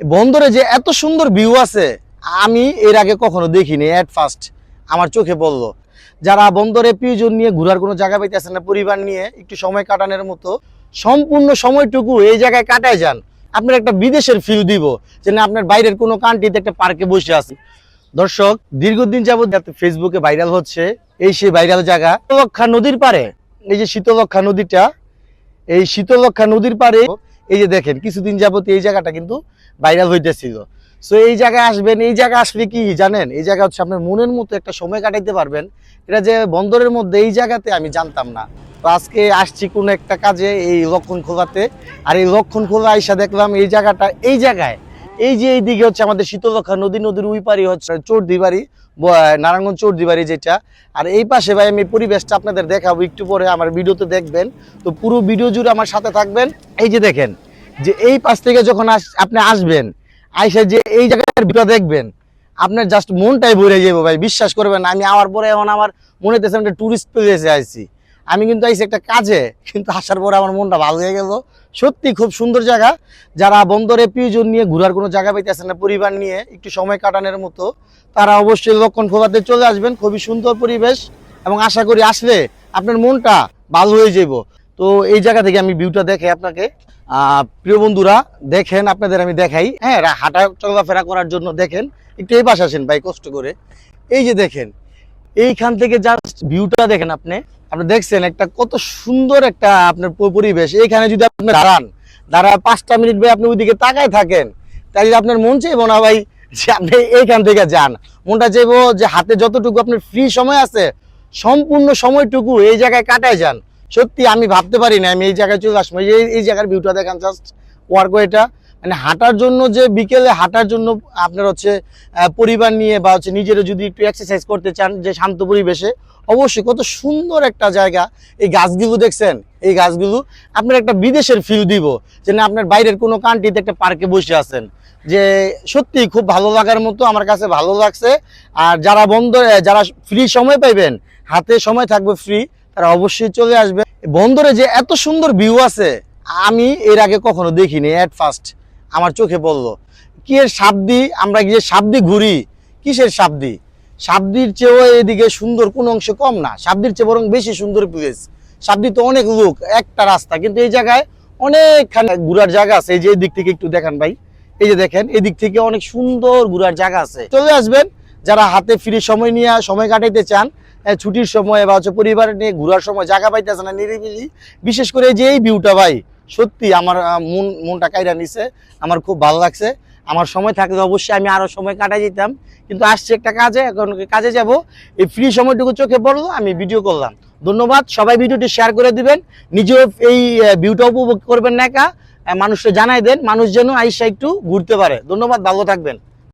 বন্দরে যে এত সুন্দর ভিউ আছে আমি এর আগে কখনো দেখিনি। এট ফার্স্ট আমার চোখে পড়লো। যারা বন্দরে প্রিয়জন নিয়ে ঘোরার কোনো জায়গা পাইতেছেন না, পরিবার নিয়ে একটু সময় কাটানোর মতো, সম্পূর্ণ সময়টুকু এই জায়গায় কাটায় যান। আপনার একটা বিদেশের ফিল দিব, যে না আপনার বাইরের কোনো কান্ট্রিতে একটা পার্কে বসে আছেন। দর্শক, দীর্ঘদিন যাবত ফেসবুকে ভাইরাল হচ্ছে এই সেই ভাইরাল জায়গা শীতলক্ষ্যা নদীর পারে। এই যে শীতলক্ষ্যা নদীটা, এই শীতলক্ষ্যা নদীর পারে এই যে দেখেন কিছুদিন যাবত এই জায়গাটা কিন্তু ভাইরাল হইতেছিল। সো এই জায়গায় আসবেন, এই জায়গায় আসলে কি জানেন, এই জায়গা হচ্ছে আপনার মনের মতো একটা সময় কাটাইতে পারবেন। এটা যে বন্দরের মধ্যে এই জায়গাতে আমি জানতাম না। তো আজকে আসছি কোনো একটা কাজে এই লক্ষণখোলাতে, আর এই লক্ষণখোলা আইসা দেখলাম এই জায়গাটা, এই জায়গায় এই যে এইদিকে হচ্ছে আমাদের শীতলক্ষ্যা নদী, নদীর ওই পারি হচ্ছে চৌধুরীবাড়ি, নারায়ণগঞ্জ চৌধুরীবাড়ি যেটা। আর এই পাশে ভাই আমি পরিবেশটা আপনাদের দেখাবো একটু পরে, আমার ভিডিওতে দেখবেন। তো পুরো ভিডিও জুড়ে আমার সাথে থাকবেন। এই যে দেখেন, যে এই পাশ থেকে যখন আপনি আসবেন, আইসা যে এই জায়গার ভিডিও দেখবেন, আপনার জাস্ট মনটাই ভরে যাবো ভাই, বিশ্বাস করবেন। আমি আওয়ার পরে এখন আমার মনে হইতেছে একটা টুরিস্ট প্লেসে আইছি। আমি কিন্তু আইসি একটা কাজে, কিন্তু আসার পরে আমার মনটা ভালো হয়ে গেল। সত্যি খুব সুন্দর জায়গা। যারা বন্দরে প্রিয়জন নিয়ে ঘোরার কোনো জায়গা পাইতেছেন না, পরিবার নিয়ে একটু সময় কাটানোর মতো, তারা অবশ্যই লক্ষণখোলাতে চলে আসবেন। খুবই সুন্দর পরিবেশ, এবং আশা করি আসলে আপনার মনটা ভালো হয়ে যাব। তো এই জায়গা থেকে আমি ভিউটা দেখে আপনাকে প্রিয় বন্ধুরা দেখেন, আপনাদের আমি দেখাই। হ্যাঁ, হাঁটা চলাফেরা করার জন্য দেখেন, একটু এই পাশে আসেন ভাই কষ্ট করে। এই যে দেখেন, এইখান থেকে জাস্ট ভিউটা দেখেন। আপনি দেখছেন একটা কত সুন্দর একটা আপনার পরিবেশ। এইখানে যদি আপনি দাঁড়ায় 5টা মিনিট ভাই আপনি ওইদিকে তাকায় থাকেন, তাহলে আপনার মন চাইবো না ভাই যে আপনি এইখান থেকে যান। মনটা চাইবো যে হাতে যতটুকু আপনার ফ্রি সময় আছে, সম্পূর্ণ সময়টুকু এই জায়গায় কাটায় যান। সত্যি আমি ভাবতে পারি না আমি এই জায়গায় চলে আসবো। এই জায়গার ভিউটা দেখেন, জাস্ট ওয়ার্কওয়েটা, মানে হাঁটার জন্য, যে বিকেলে হাঁটার জন্য আপনার হচ্ছে পরিবার নিয়ে বা হচ্ছে নিজেরা যদি একটু এক্সারসাইজ করতে চান, যে শান্ত পরিবেশে, অবশ্যই কত সুন্দর একটা জায়গা। এই গাছগুলো দেখছেন, এই গাছগুলো আপনার একটা বিদেশের ফিল দিব, যে না আপনার বাইরের কোনো কান্ট্রিতে একটা পার্কে বসে আছেন। যে সত্যি খুব ভালো লাগার মতো, আমার কাছে ভালো লাগছে। আর যারা যারা ফ্রি সময় পাইবেন, হাতে সময় থাকবে ফ্রি, তারা অবশ্যই চলে আসবে। বন্দরে যে এত সুন্দর ভিউ আছে আমি এর আগে কখনো দেখিনি। এট ফার্স্ট আমার চোখে পড়লো। কি এর সাবদি, আমরা গিয়ে সাবদি ঘুরি, কিসের সাবদি? সাবদির চেয়েও এদিকে সুন্দর কোন অংশে কম না, সাবদির চেয়ে বরং বেশি সুন্দর প্লেস। সাবদি তো অনেক লোক, একটা রাস্তা, কিন্তু এই জায়গায় অনেকখানে ঘুরার জায়গা আছে। এই যে দিক থেকে একটু দেখান ভাই, এই যে দেখেন এদিক থেকে অনেক সুন্দর ঘুরার জায়গা আছে। চলে আসবেন যারা হাতে ফ্রি সময় নিয়ে সময় কাটাইতে চান, ছুটির সময় বা হচ্ছে পরিবার নিয়ে ঘোরার সময় জায়গা পাইতেছে না নিরিবিলি। বিশেষ করে যে এই ভিউটা ভাই, সত্যি আমার মনটা কাইরা নিছে, আমার খুব ভালো লাগছে। আমার সময় থাকলে অবশ্যই আমি আরো সময় কাটাই যেতাম, কিন্তু আসছে একটা কাজে, এখন কাজে যাব। এই ফ্রি সময়টুকু চোখে পড়লো, আমি ভিডিও করলাম। ধন্যবাদ। সবাই ভিডিওটি শেয়ার করে দিবেন, নিজেও এই ভিউটা উপভোগ করবেন না একা, মানুষকে জানাই দেন, মানুষ যেন আইসা একটু ঘুরতে পারে। ধন্যবাদ, ভালো থাকবেন।